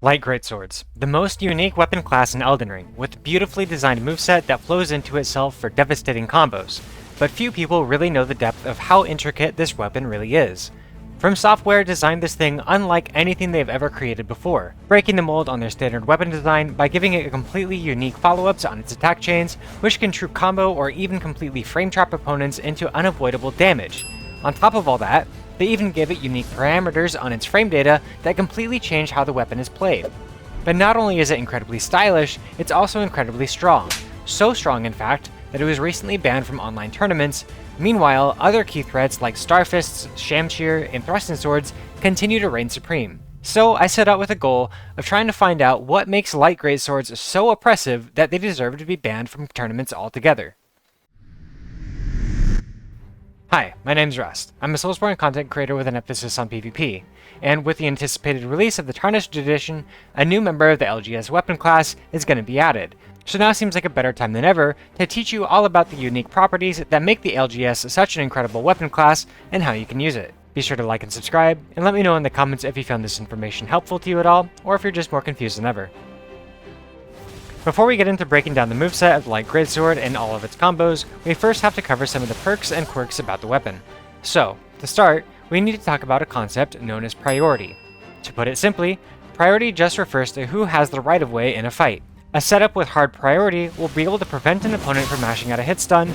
Light Greatswords, the most unique weapon class in Elden Ring, with a beautifully designed moveset that flows into itself for devastating combos, but few people really know the depth of how intricate this weapon really is. From Software designed this thing unlike anything they've ever created before, breaking the mold on their standard weapon design by giving it completely unique follow-ups on its attack chains, which can true combo or even completely frame trap opponents into unavoidable damage. On top of all that, they even give it unique parameters on its frame data that completely change how the weapon is played. But not only is it incredibly stylish, it's also incredibly strong. So strong, in fact, that it was recently banned from online tournaments. Meanwhile, other key threats like Starfists, Shamshir, and Thrusting Swords continue to reign supreme. So I set out with a goal of trying to find out what makes light greatswords so oppressive that they deserve to be banned from tournaments altogether. Hi, my name's Rust. I'm a Soulsborne content creator with an emphasis on PvP, and with the anticipated release of the Tarnished Edition, a new member of the LGS weapon class is going to be added. So now seems like a better time than ever to teach you all about the unique properties that make the LGS such an incredible weapon class and how you can use it. Be sure to like and subscribe, and let me know in the comments if you found this information helpful to you at all, or if you're just more confused than ever. Before we get into breaking down the moveset of the Light Greatsword and all of its combos, we first have to cover some of the perks and quirks about the weapon. So, to start, we need to talk about a concept known as priority. To put it simply, priority just refers to who has the right of way in a fight. A setup with hard priority will be able to prevent an opponent from mashing out a hit stun,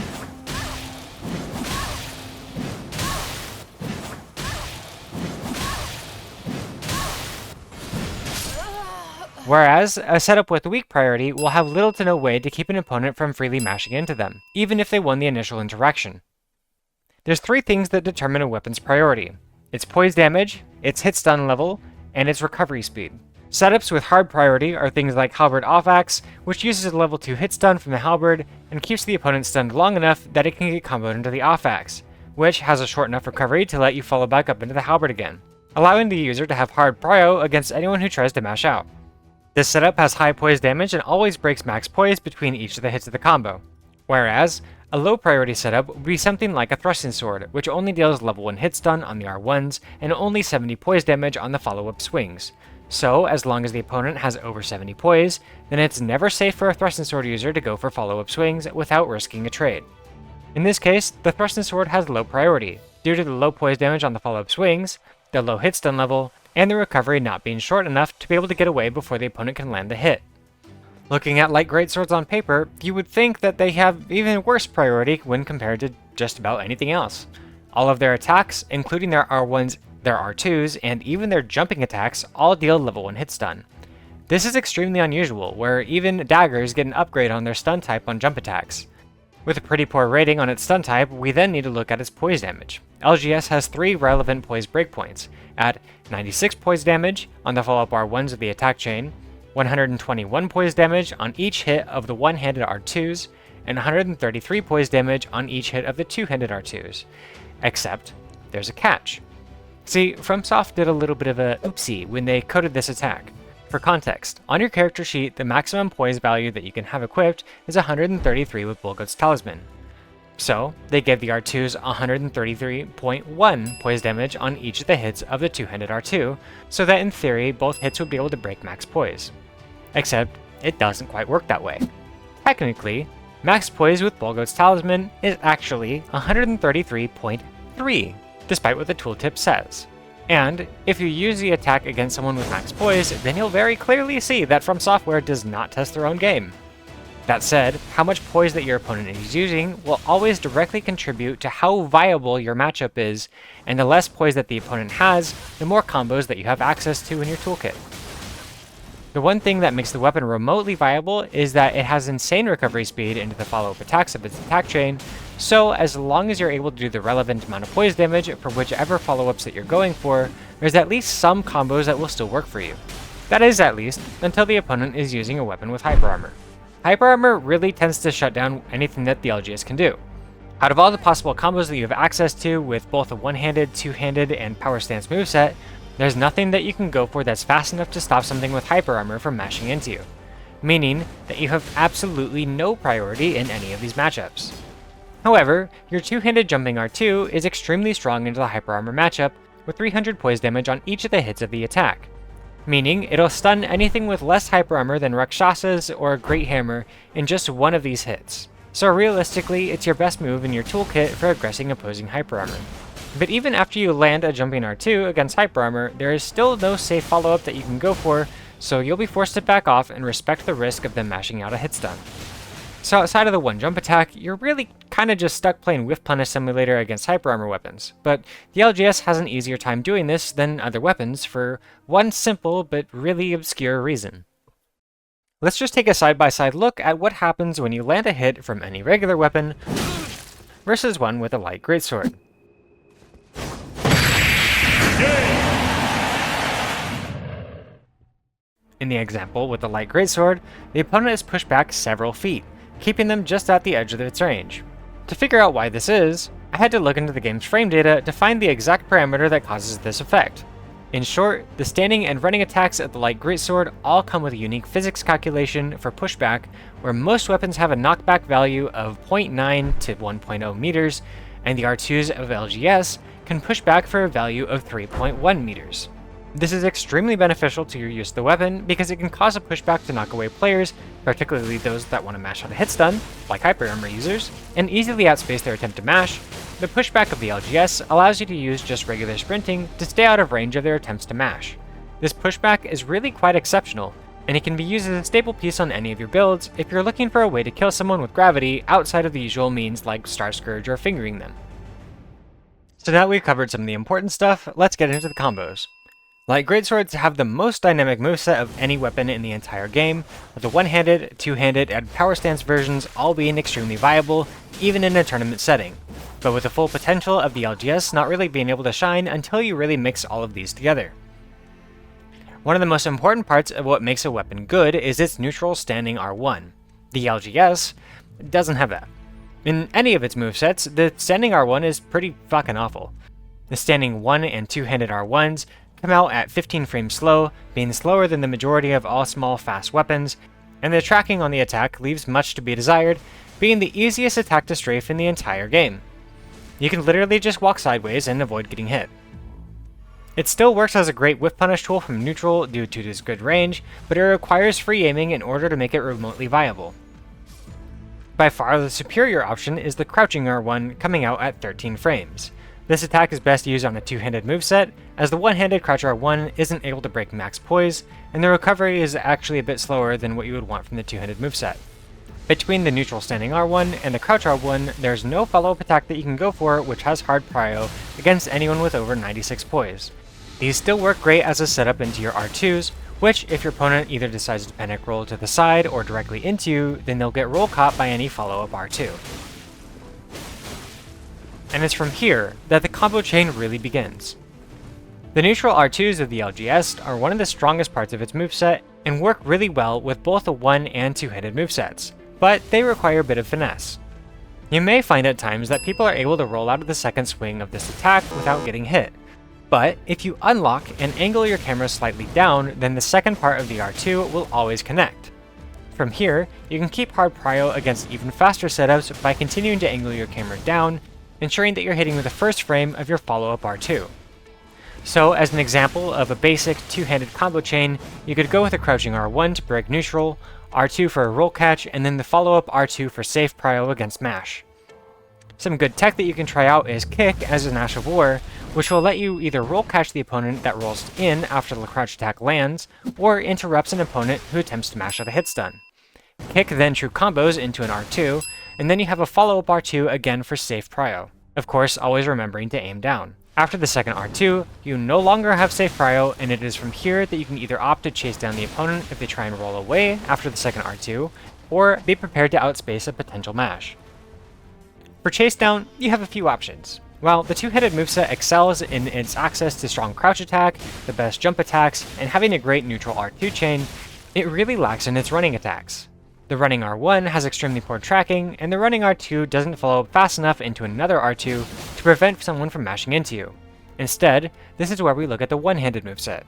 whereas a setup with weak priority will have little to no way to keep an opponent from freely mashing into them, even if they won the initial interaction. There's three things that determine a weapon's priority: its poise damage, its hit stun level, and its recovery speed. Setups with hard priority are things like Halberd Off-Axe, which uses a level 2 hit stun from the Halberd and keeps the opponent stunned long enough that it can get comboed into the Off-Axe, which has a short enough recovery to let you follow back up into the Halberd again, allowing the user to have hard prio against anyone who tries to mash out. This setup has high poise damage and always breaks max poise between each of the hits of the combo, whereas a low priority setup would be something like a Thrusting Sword, which only deals level 1 hit stun on the R1s and only 70 poise damage on the follow-up swings. So, as long as the opponent has over 70 poise, then it's never safe for a Thrusting Sword user to go for follow-up swings without risking a trade. In this case, the Thrusting Sword has low priority, due to the low poise damage on the follow-up swings, the low hit stun level, and the recovery not being short enough to be able to get away before the opponent can land the hit. Looking at light greatswords on paper, you would think that they have even worse priority when compared to just about anything else. All of their attacks, including their R1s, their R2s, and even their jumping attacks, all deal level 1 hit stun. This is extremely unusual, where even daggers get an upgrade on their stun type on jump attacks. With a pretty poor rating on its stun type, we then need to look at its poise damage. LGS has 3 relevant poise breakpoints, at 96 poise damage on the follow-up R1s of the attack chain, 121 poise damage on each hit of the one-handed R2s, and 133 poise damage on each hit of the two-handed R2s. Except, there's a catch. See, FromSoft did a little bit of a oopsie when they coded this attack. For context, on your character sheet, the maximum poise value that you can have equipped is 133 with Bullgoat's Talisman. So, they gave the R2s 133.1 poise damage on each of the hits of the two-handed R2, so that in theory, both hits would be able to break max poise. Except, it doesn't quite work that way. Technically, max poise with Bullgoat's Talisman is actually 133.3, despite what the tooltip says. And if you use the attack against someone with max poise, then you'll very clearly see that FromSoftware does not test their own game. That said, how much poise that your opponent is using will always directly contribute to how viable your matchup is, and the less poise that the opponent has, the more combos that you have access to in your toolkit. The one thing that makes the weapon remotely viable is that it has insane recovery speed into the follow-up attacks of its attack chain, so as long as you're able to do the relevant amount of poise damage for whichever follow-ups that you're going for, there's at least some combos that will still work for you. That is, at least, until the opponent is using a weapon with hyper armor. Hyper armor really tends to shut down anything that the LGS can do. Out of all the possible combos that you have access to with both a one-handed, two-handed, and power stance moveset, there's nothing that you can go for that's fast enough to stop something with hyper armor from mashing into you, meaning that you have absolutely no priority in any of these matchups. However, your two-handed jumping R2 is extremely strong into the hyper armor matchup, with 300 poise damage on each of the hits of the attack. meaning it'll stun anything with less hyper armor than Rakshasas or a Great Hammer in just one of these hits. So realistically, it's your best move in your toolkit for aggressing opposing hyper armor. But even after you land a jumping R2 against hyper armor, there is still no safe follow-up that you can go for, so you'll be forced to back off and respect the risk of them mashing out a hit stun. So outside of the one jump attack, you're really kinda just stuck playing Whiff Punish Simulator against hyper armor weapons, but the LGS has an easier time doing this than other weapons for one simple but really obscure reason. Let's just take a side-by-side look at what happens when you land a hit from any regular weapon versus one with a light greatsword. In the example with the light greatsword, the opponent is pushed back several feet, keeping them just at the edge of its range. To figure out why this is, I had to look into the game's frame data to find the exact parameter that causes this effect. In short, the standing and running attacks of the light greatsword all come with a unique physics calculation for pushback, where most weapons have a knockback value of 0.9 to 1.0 meters, and the R2s of LGS can push back for a value of 3.1 meters. This is extremely beneficial to your use of the weapon because it can cause a pushback to knock away players, particularly those that want to mash out a hit stun, like hyper armor users, and easily outspace their attempt to mash. The pushback of the LGS allows you to use just regular sprinting to stay out of range of their attempts to mash. This pushback is really quite exceptional, and it can be used as a staple piece on any of your builds if you're looking for a way to kill someone with gravity outside of the usual means like Star Scourge or fingering them. So now we've covered some of the important stuff, let's get into the combos. Light greatswords have the most dynamic moveset of any weapon in the entire game, with the one-handed, two-handed, and power stance versions all being extremely viable, even in a tournament setting, but with the full potential of the LGS not really being able to shine until you really mix all of these together. One of the most important parts of what makes a weapon good is its neutral standing R1. The LGS doesn't have that. In any of its movesets, the standing R1 is pretty fucking awful. The standing 1 and 2-handed R1s come out at 15 frames slow, being slower than the majority of all small fast weapons, and the tracking on the attack leaves much to be desired, being the easiest attack to strafe in the entire game. You can literally just walk sideways and avoid getting hit. It still works as a great whiff punish tool from neutral due to its good range, but it requires free aiming in order to make it remotely viable. By far the superior option is the crouching R1 coming out at 13 frames. This attack is best used on a two-handed moveset, as the one-handed crouch R1 isn't able to break max poise, and the recovery is actually a bit slower than what you would want from the two-handed moveset. Between the neutral standing R1 and the crouch R1, there's no follow-up attack that you can go for which has hard prio against anyone with over 96 poise. These still work great as a setup into your R2s, which, if your opponent either decides to panic roll to the side or directly into you, then they'll get roll caught by any follow-up R2. And it's from here that the combo chain really begins. The neutral R2s of the LGS are one of the strongest parts of its moveset and work really well with both the one and two-handed movesets, but they require a bit of finesse. You may find at times that people are able to roll out of the second swing of this attack without getting hit, but if you unlock and angle your camera slightly down, then the second part of the R2 will always connect. From here, you can keep hard prio against even faster setups by continuing to angle your camera down, ensuring that you're hitting with the first frame of your follow-up R2. So, as an example of a basic two-handed combo chain, you could go with a crouching R1 to break neutral, R2 for a roll catch, and then the follow-up R2 for safe prio against mash. Some good tech that you can try out is Kick as an Ash of War, which will let you either roll catch the opponent that rolls in after the crouch attack lands, or interrupts an opponent who attempts to mash out a hit stun. Kick then true combos into an R2, and then you have a follow-up R2 again for safe prio. Of course, always remembering to aim down. After the second R2, you no longer have safe prio, and it is from here that you can either opt to chase down the opponent if they try and roll away after the second R2, or be prepared to outspace a potential mash. For chase down, you have a few options. While the two-headed moveset excels in its access to strong crouch attack, the best jump attacks, and having a great neutral R2 chain, it really lacks in its running attacks. The running R1 has extremely poor tracking, and the running R2 doesn't follow fast enough into another R2 to prevent someone from mashing into you. Instead, this is where we look at the one-handed moveset.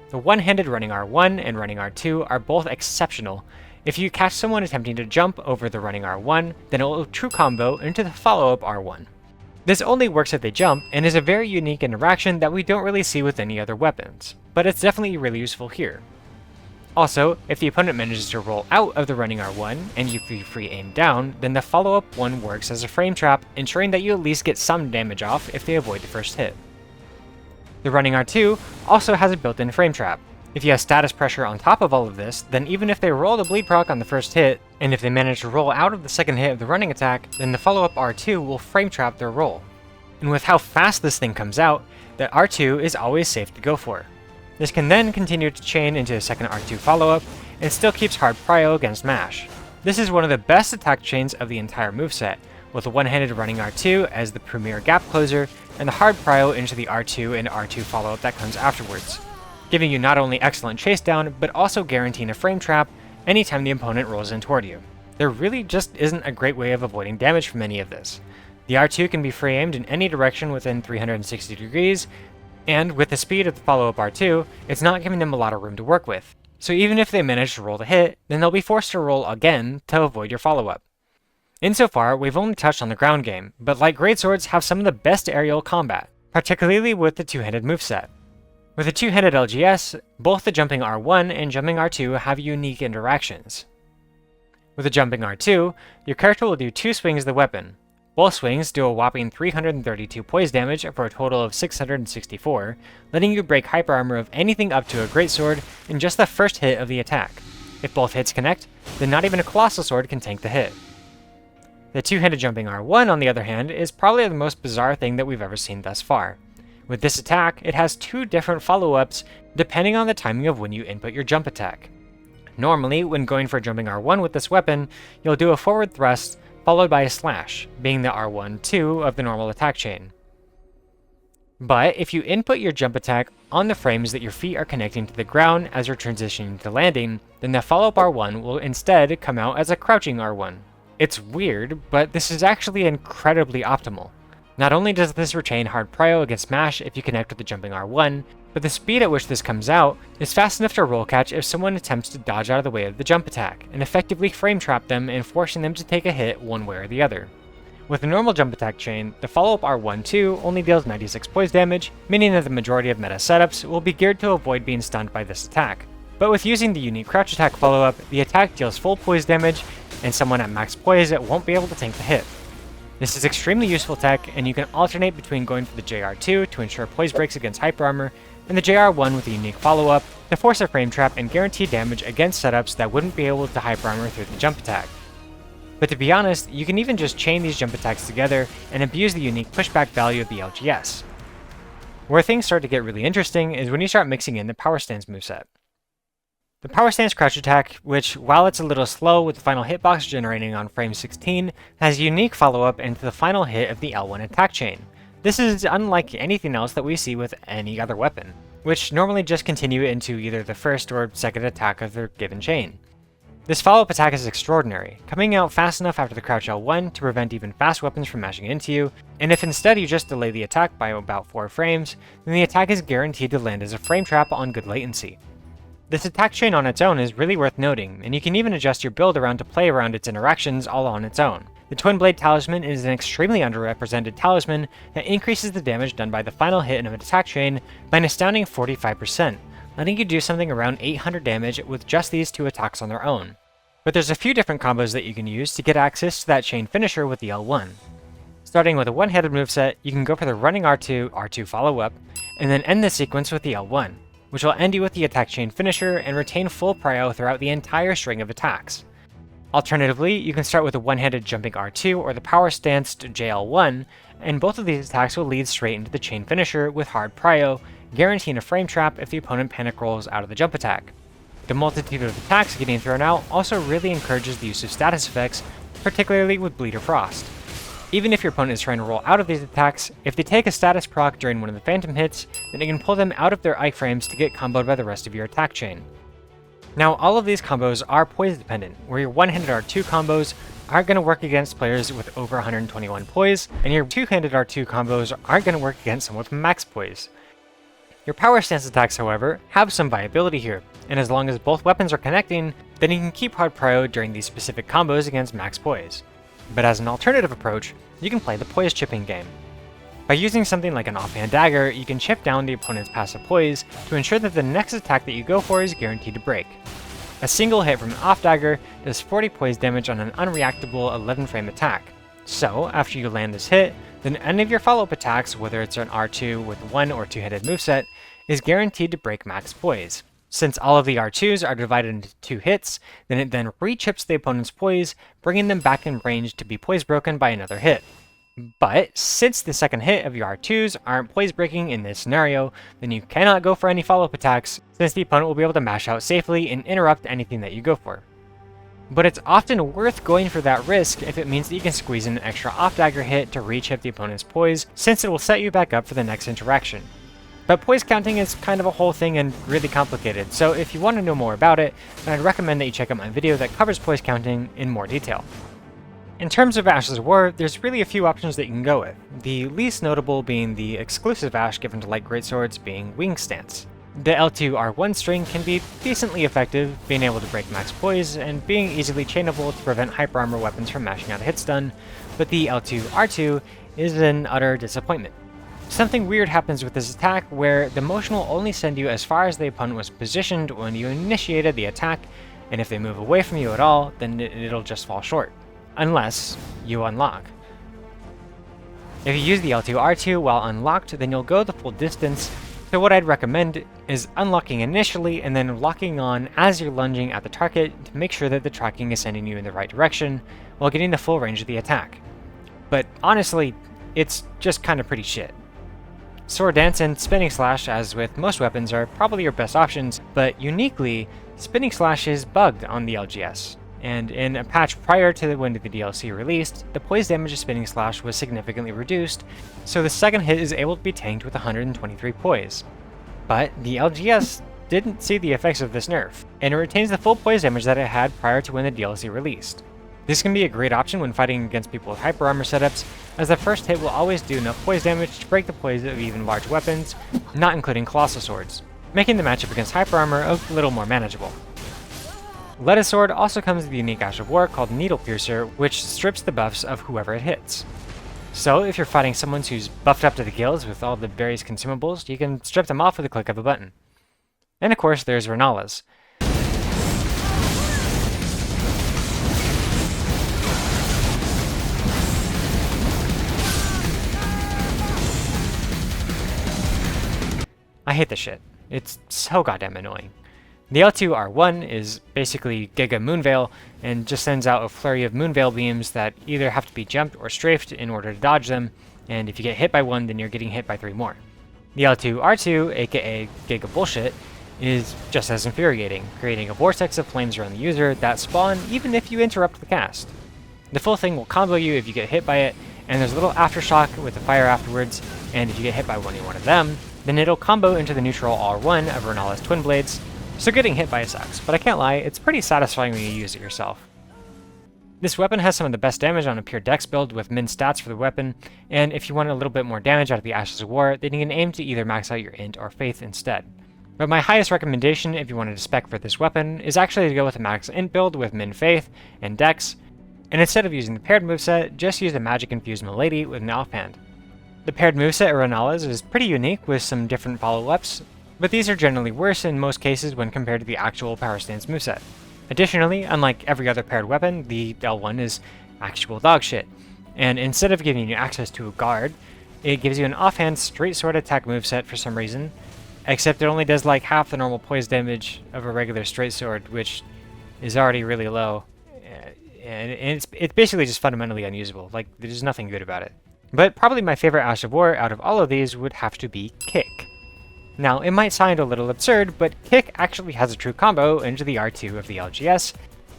The one-handed running R1 and running R2 are both exceptional. If you catch someone attempting to jump over the running R1, then it will true combo into the follow-up R1. This only works if they jump, and is a very unique interaction that we don't really see with any other weapons, but it's definitely really useful here. Also, if the opponent manages to roll out of the running R1 and you free aim down, then the follow-up one works as a frame trap, ensuring that you at least get some damage off if they avoid the first hit. The running R2 also has a built-in frame trap. If you have status pressure on top of all of this, then even if they roll the bleed proc on the first hit, and if they manage to roll out of the second hit of the running attack, then the follow-up R2 will frame trap their roll. And with how fast this thing comes out, the R2 is always safe to go for. This can then continue to chain into a second R2 follow-up, and still keeps hard prio against mash. This is one of the best attack chains of the entire moveset, with a one-handed running R2 as the premier gap closer, and the hard prio into the R2 and R2 follow-up that comes afterwards, giving you not only excellent chase down, but also guaranteeing a frame trap anytime the opponent rolls in toward you. There really just isn't a great way of avoiding damage from any of this. The R2 can be free aimed in any direction within 360 degrees, and with the speed of the follow-up R2, it's not giving them a lot of room to work with. So even if they manage to roll the hit, then they'll be forced to roll again to avoid your follow-up. Insofar, we've only touched on the ground game, but like Greatswords have some of the best aerial combat, particularly with the two-handed moveset. With the two-handed LGS, both the jumping R1 and jumping R2 have unique interactions. With the jumping R2, your character will do 2 swings of the weapon. Both swings do a whopping 332 poise damage for a total of 664, letting you break hyper armor of anything up to a Greatsword in just the first hit of the attack. If both hits connect, then not even a Colossal Sword can tank the hit. The two-handed jumping R1, on the other hand, is probably the most bizarre thing that we've ever seen thus far. With this attack, it has 2 different follow-ups depending on the timing of when you input your jump attack. Normally, when going for jumping R1 with this weapon, you'll do a forward thrust followed by a slash, being the R1-2 of the normal attack chain. But if you input your jump attack on the frames that your feet are connecting to the ground as you're transitioning to landing, then the follow-up R1 will instead come out as a crouching R1. It's weird, but this is actually incredibly optimal. Not only does this retain hard prio against mash if you connect with the jumping R1, but the speed at which this comes out is fast enough to roll catch if someone attempts to dodge out of the way of the jump attack, and effectively frame trap them and forcing them to take a hit one way or the other. With a normal jump attack chain, the follow-up R1-2 only deals 96 poise damage, meaning that the majority of meta setups will be geared to avoid being stunned by this attack. But with using the unique crouch attack follow-up, the attack deals full poise damage, and someone at max poise won't be able to tank the hit. This is extremely useful tech, and you can alternate between going for the JR2 to ensure poise breaks against hyper armor, and the JR1 with a unique follow-up to force a frame trap and guarantee damage against setups that wouldn't be able to hyper armor through the jump attack. But to be honest, you can even just chain these jump attacks together and abuse the unique pushback value of the LGS. Where things start to get really interesting is when you start mixing in the power stance moveset. The power stance crouch attack, which, while it's a little slow with the final hitbox generating on frame 16, has a unique follow-up into the final hit of the L1 attack chain. This is unlike anything else that we see with any other weapon, which normally just continue into either the first or second attack of their given chain. This follow-up attack is extraordinary, coming out fast enough after the crouch L1 to prevent even fast weapons from mashing into you, and if instead you just delay the attack by about 4 frames, then the attack is guaranteed to land as a frame trap on good latency. This attack chain on its own is really worth noting, and you can even adjust your build around to play around its interactions all on its own. The Twinblade talisman is an extremely underrepresented talisman that increases the damage done by the final hit of an attack chain by an astounding 45%, letting you do something around 800 damage with just these 2 attacks on their own. But there's a few different combos that you can use to get access to that chain finisher with the L1. Starting with a one-handed moveset, you can go for the running R2 follow-up, and then end the sequence with the L1, which will end you with the attack chain finisher and retain full prio throughout the entire string of attacks. Alternatively, you can start with a one-handed jumping R2 or the power stanced JL1, and both of these attacks will lead straight into the chain finisher with hard prio, guaranteeing a frame trap if the opponent panic rolls out of the jump attack. The multitude of attacks getting thrown out also really encourages the use of status effects, particularly with Bleed or Frost. Even if your opponent is trying to roll out of these attacks, if they take a status proc during one of the phantom hits, then you can pull them out of their iframes to get comboed by the rest of your attack chain. Now, all of these combos are poise dependent, where your one-handed R2 combos aren't going to work against players with over 121 poise, and your two-handed R2 combos aren't going to work against someone with max poise. Your power stance attacks, however, have some viability here, and as long as both weapons are connecting, then you can keep hard prio during these specific combos against max poise. But as an alternative approach, you can play the poise chipping game. By using something like an offhand dagger, you can chip down the opponent's passive poise to ensure that the next attack that you go for is guaranteed to break. A single hit from an off dagger does 40 poise damage on an unreactable 11 frame attack. So, after you land this hit, then any of your follow-up attacks, whether it's an R2 with 1 or 2-headed moveset, is guaranteed to break max poise. Since all of the R2s are divided into 2 hits, then it then re-chips the opponent's poise, bringing them back in range to be poise broken by another hit. But, since the second hit of your R2s aren't poise breaking in this scenario, then you cannot go for any follow-up attacks, since the opponent will be able to mash out safely and interrupt anything that you go for. But it's often worth going for that risk if it means that you can squeeze in an extra off-dagger hit to re-chip the opponent's poise, since it will set you back up for the next interaction. But poise counting is kind of a whole thing and really complicated, so if you want to know more about it, then I'd recommend that you check out my video that covers poise counting in more detail. In terms of Ashes of War, there's really a few options that you can go with, the least notable being the exclusive Ash given to light greatswords being Wing Stance. The L2-R1 string can be decently effective, being able to break max poise and being easily chainable to prevent hyper armor weapons from mashing out a hit stun, but the L2-R2 is an utter disappointment. Something weird happens with this attack where the motion will only send you as far as the opponent was positioned when you initiated the attack, and if they move away from you at all, then it'll just fall short. Unless you unlock. If you use the L2-R2 while unlocked, then you'll go the full distance, so what I'd recommend is unlocking initially and then locking on as you're lunging at the target to make sure that the tracking is sending you in the right direction while getting the full range of the attack. But honestly, it's just kind of pretty shit. Sword Dance and Spinning Slash, as with most weapons, are probably your best options, but uniquely, Spinning Slash is bugged on the LGS. And in a patch prior to when the DLC released, the poise damage of Spinning Slash was significantly reduced, so the second hit is able to be tanked with 123 poise. But the LGS didn't see the effects of this nerf, and it retains the full poise damage that it had prior to when the DLC released. This can be a great option when fighting against people with hyper armor setups, as the first hit will always do enough poise damage to break the poise of even large weapons, not including colossal swords, making the matchup against hyper armor a little more manageable. Lettuce Sword also comes with the unique Ash of War called Needle Piercer, which strips the buffs of whoever it hits. So if you're fighting someone who's buffed up to the gills with all the various consumables, you can strip them off with a click of a button. And of course there's Renala's. I hate this shit. It's so goddamn annoying. The L2-R1 is basically Giga Moonveil, and just sends out a flurry of Moonveil beams that either have to be jumped or strafed in order to dodge them, and if you get hit by one, then you're getting hit by 3 more. The L2-R2, aka Giga Bullshit, is just as infuriating, creating a vortex of flames around the user that spawn even if you interrupt the cast. The full thing will combo you if you get hit by it, and there's a little aftershock with the fire afterwards, and if you get hit by one of them, then it'll combo into the neutral R1 of Renala's Twinblades. So getting hit by it sucks, but I can't lie, it's pretty satisfying when you use it yourself. This weapon has some of the best damage on a pure dex build with min stats for the weapon, and if you want a little bit more damage out of the Ashes of War, then you can aim to either max out your int or faith instead. But my highest recommendation if you wanted to spec for this weapon is actually to go with a max int build with min faith and dex, and instead of using the paired moveset, just use the magic infused Milady with an offhand. The paired moveset of Renala's is pretty unique with some different follow-ups, but these are generally worse in most cases when compared to the actual power stance moveset. Additionally, unlike every other paired weapon, the L1 is actual dogshit, and instead of giving you access to a guard, it gives you an offhand straight sword attack moveset for some reason, except it only does like half the normal poise damage of a regular straight sword, which is already really low, and it's basically just fundamentally unusable. Like, there's nothing good about it. But probably my favorite Ash of War out of all of these would have to be Kick. Now, it might sound a little absurd, but Kick actually has a true combo into the R2 of the LGS,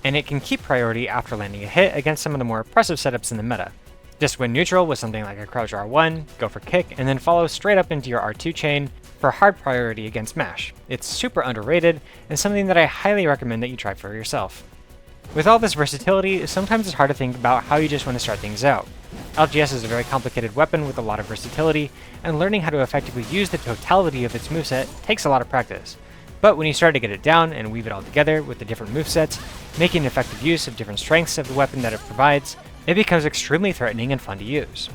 and it can keep priority after landing a hit against some of the more oppressive setups in the meta. Just when neutral with something like a Crouch R1, go for Kick, and then follow straight up into your R2 chain for hard priority against Mash. It's super underrated, and something that I highly recommend that you try for yourself. With all this versatility, sometimes it's hard to think about how you just want to start things out. LGS is a very complicated weapon with a lot of versatility, and learning how to effectively use the totality of its moveset takes a lot of practice. But when you start to get it down and weave it all together with the different movesets, making effective use of different strengths of the weapon that it provides, it becomes extremely threatening and fun to use.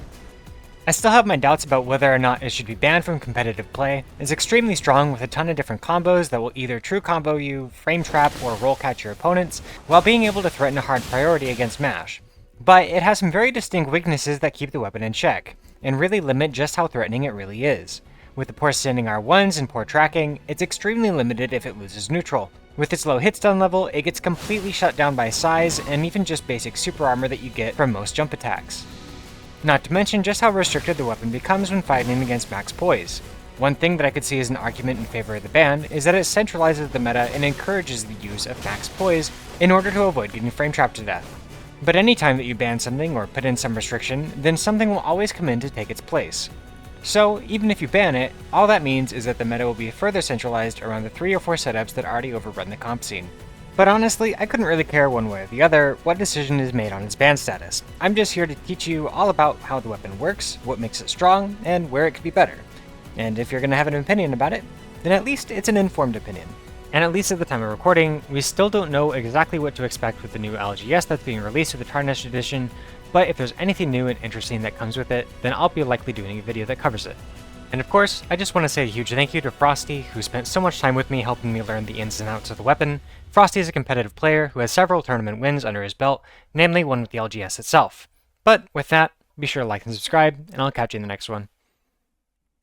I still have my doubts about whether or not it should be banned from competitive play. It's extremely strong with a ton of different combos that will either true combo you, frame trap, or roll catch your opponents, while being able to threaten a hard priority against MASH. But it has some very distinct weaknesses that keep the weapon in check, and really limit just how threatening it really is. With the poor standing R1s and poor tracking, it's extremely limited if it loses neutral. With its low hitstun level, it gets completely shut down by size and even just basic super armor that you get from most jump attacks. Not to mention just how restricted the weapon becomes when fighting against max poise. One thing that I could see as an argument in favor of the ban is that it centralizes the meta and encourages the use of max poise in order to avoid getting frame trapped to death. But anytime that you ban something or put in some restriction, then something will always come in to take its place. So, even if you ban it, all that means is that the meta will be further centralized around the 3 or 4 setups that already overrun the comp scene. But honestly, I couldn't really care one way or the other what decision is made on its ban status. I'm just here to teach you all about how the weapon works, what makes it strong, and where it could be better. And if you're going to have an opinion about it, then at least it's an informed opinion. And at least at the time of recording, we still don't know exactly what to expect with the new LGS that's being released with the Tarnished Edition, but if there's anything new and interesting that comes with it, then I'll be likely doing a video that covers it. And of course, I just want to say a huge thank you to Frosty, who spent so much time with me helping me learn the ins and outs of the weapon. Frosty is a competitive player who has several tournament wins under his belt, namely one with the LGS itself. But with that, be sure to like and subscribe, and I'll catch you in the next one.